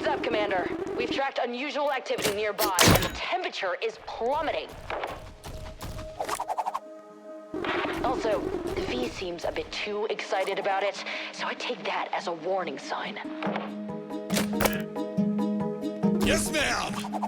Heads up, Commander. We've tracked unusual activity nearby, and the temperature is plummeting. Also, the V seems a bit too excited about it, so I take that as a warning sign. Yes, ma'am!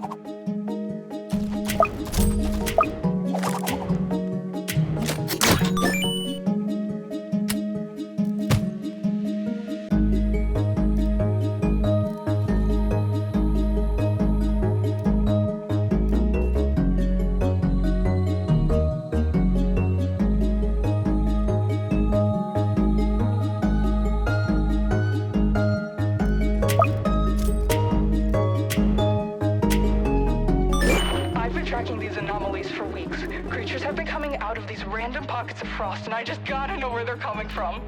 Creatures have been coming out of these random pockets of frost, and I just gotta know where they're coming from.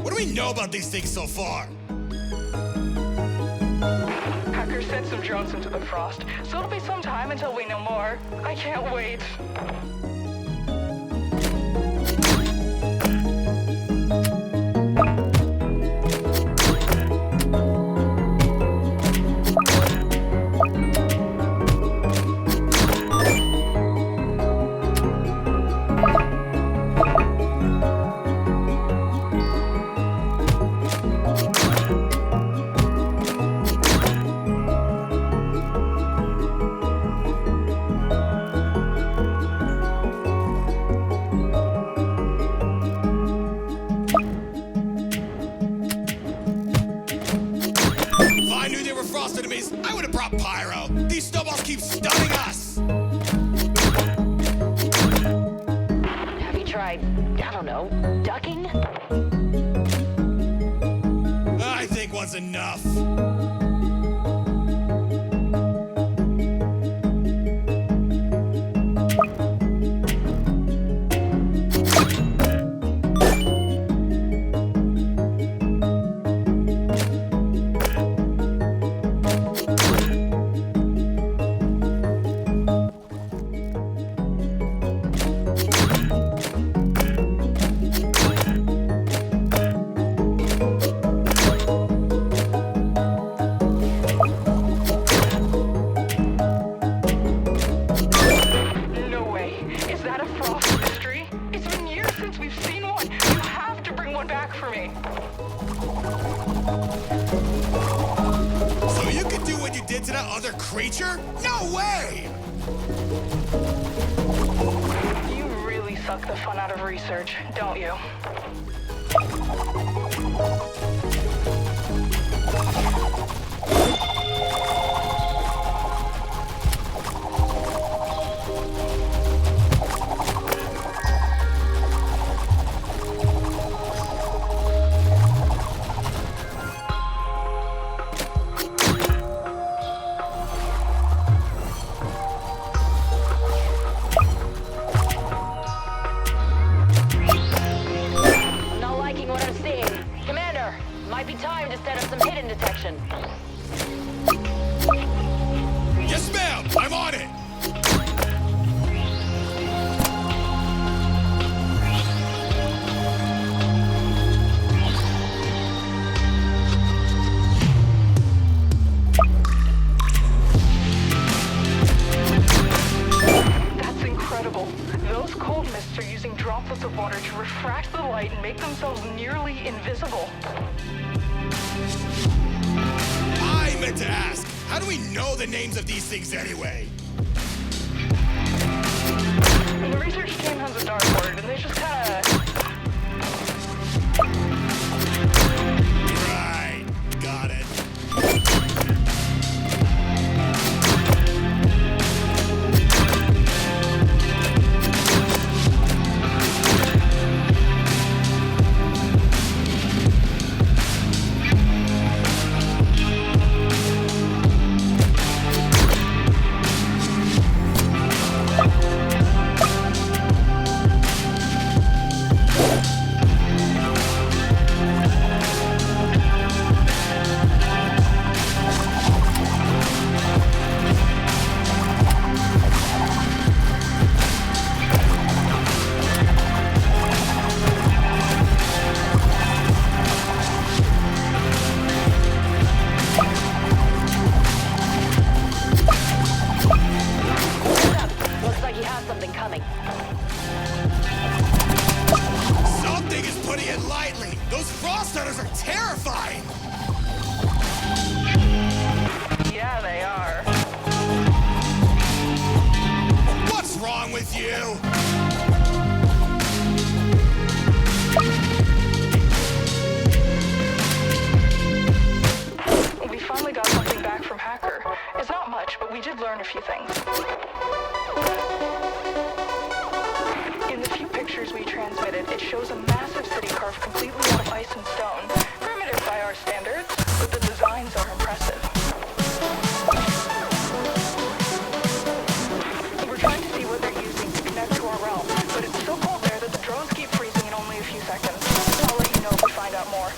What do we know about these things so far? Hackers sent some drones into the frost, so it'll be some time until we know more. I can't wait. Enemies, I would have brought pyro. These snowballs keep stunning us. Have you tried, I don't know, ducking? I think one's enough. To that other creature? No way! You really suck the fun out of research, don't you? Might be time to set up some hidden detection. Yes, ma'am! I'm on it! That's incredible. Those cold mists are using droplets of water to refract the light and make themselves nearly invisible. I meant to ask, how do we know the names of these things anyway? The research team has a dartboard, and they just kinda... Right, got it. learn a few things. In the few pictures we transmitted, it shows a massive city carved completely out of ice and stone. Primitive by our standards, but the designs are impressive. We're trying to see what they're using to connect to our realm, but it's so cold there that the drones keep freezing in only a few seconds. I'll let you know if we find out more.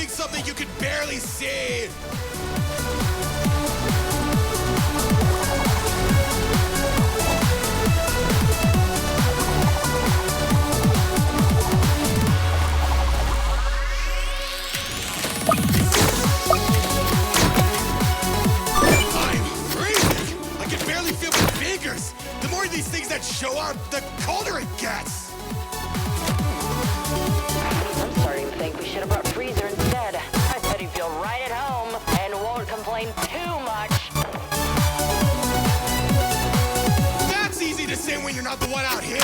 Something you could barely see. I'm freezing. I can barely feel my fingers. The more of these things that show up, the colder it gets. I'm starting to think we should have brought freezer instead. I bet he'd feel right at home and won't complain too much. That's easy to say when you're not the one out here.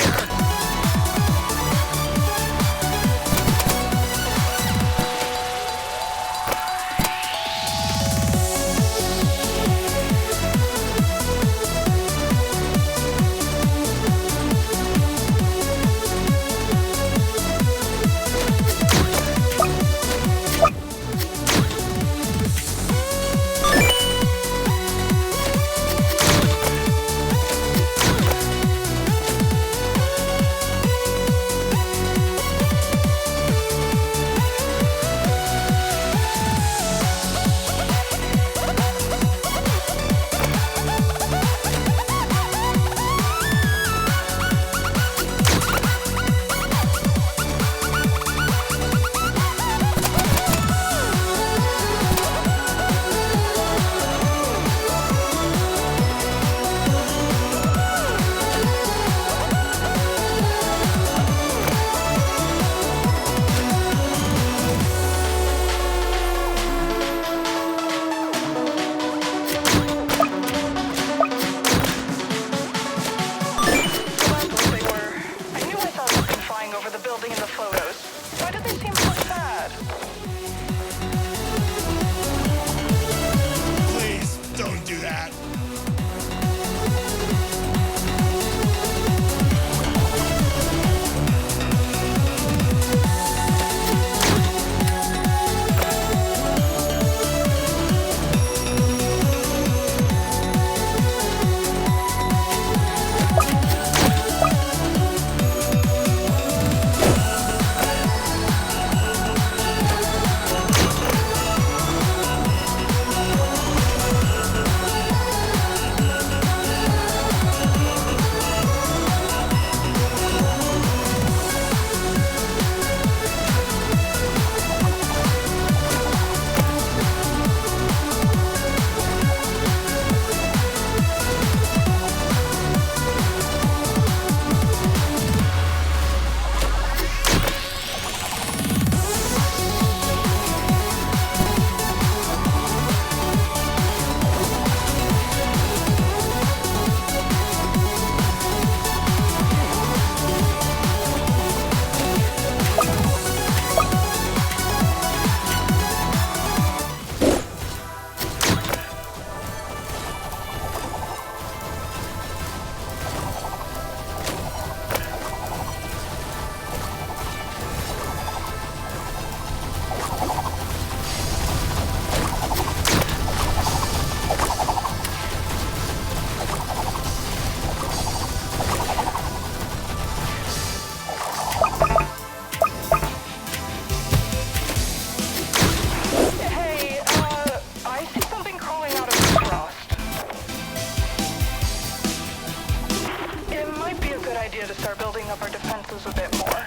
idea to start building up our defenses a bit more.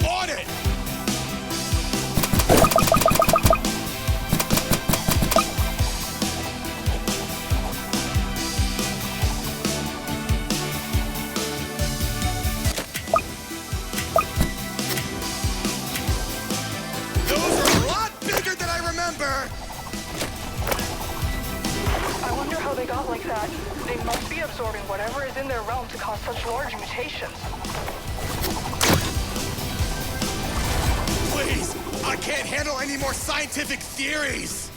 On it! Those are a lot bigger than I remember! I wonder how they got like that. They must be absorbing whatever is in their realm to cause such large mutations. Please! I can't handle any more scientific theories!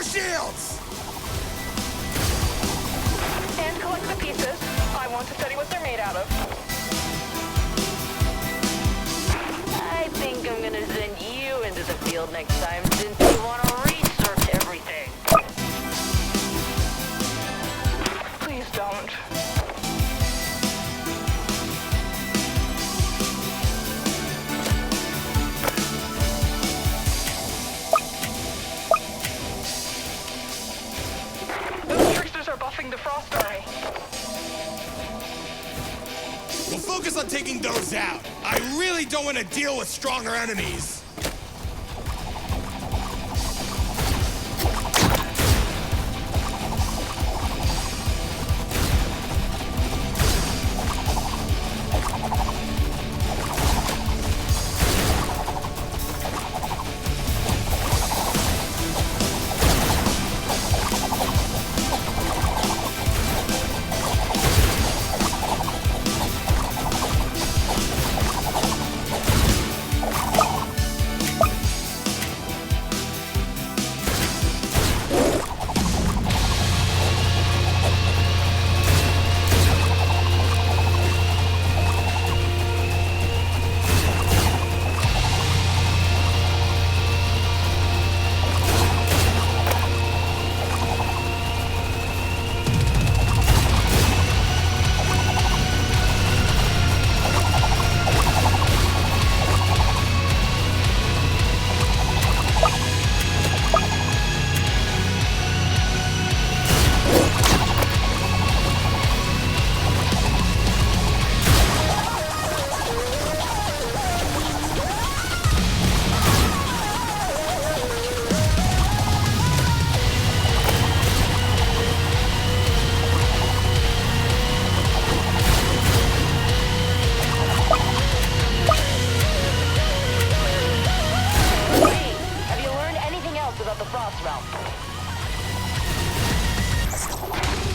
Shields! And collect the pieces. I want to study what they're made out of. I think I'm gonna send you into the field next time since you want to research everything. Please don't. The Frost Army. We'll focus on taking those out. I really don't want to deal with stronger enemies.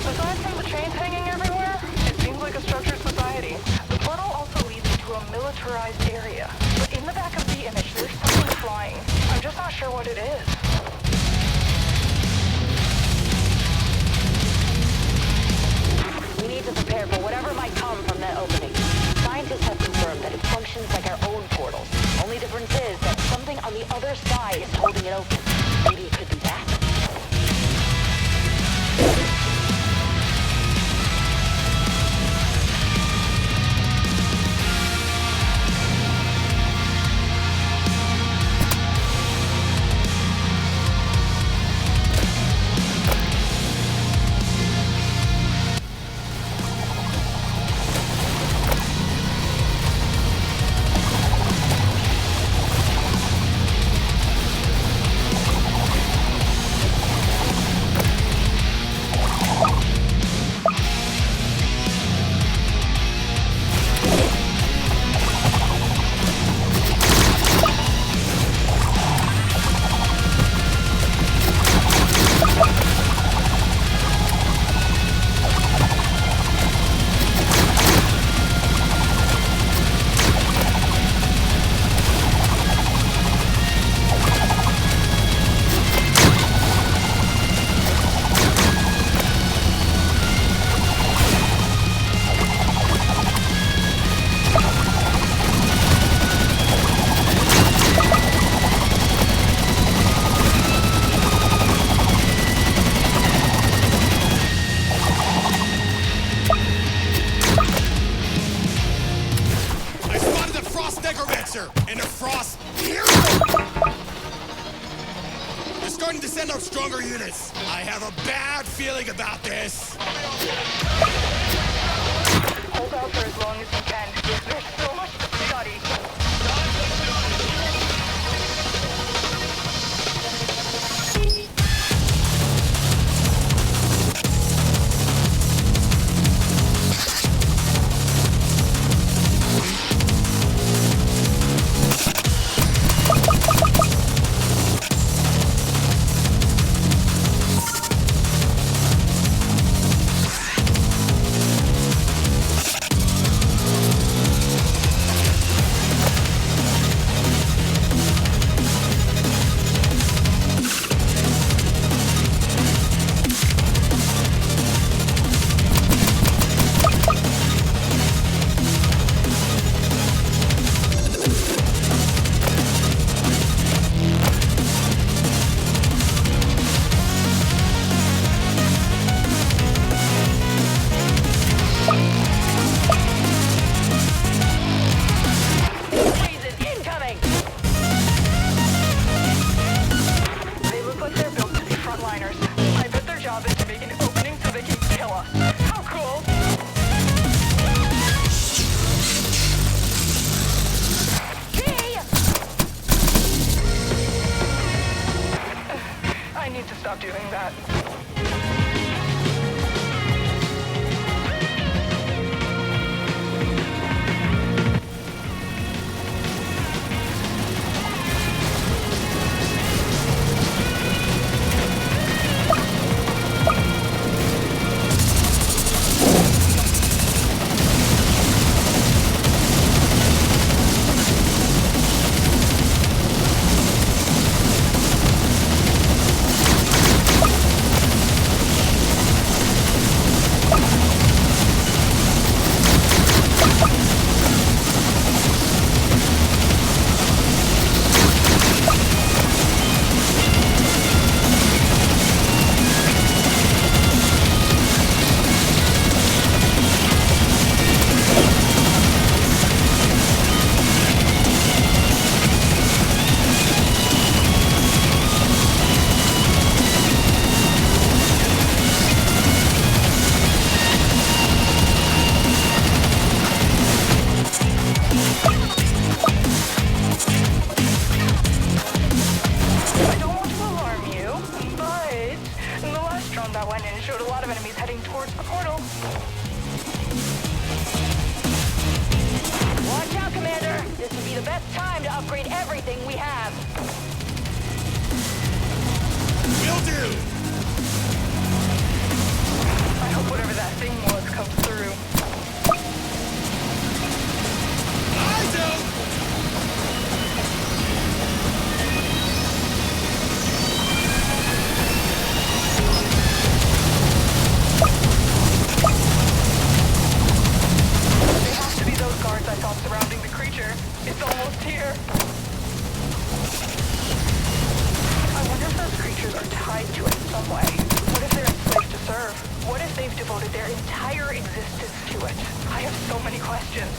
Aside from the chains hanging everywhere, it seems like a structured society. The portal also leads into a militarized area. But in the back of the image, there's something flying. I'm just not sure what it is. We need to prepare for whatever might come from that opening. Scientists have confirmed that it functions like our own portals. Only difference is that something on the other side is holding it open. Maybe it could be that. starting to send out stronger units. I have a bad feeling about this. Hold out for as long as you can. There's so much to study. Stop doing that. Devoted their entire existence to it. I have so many questions.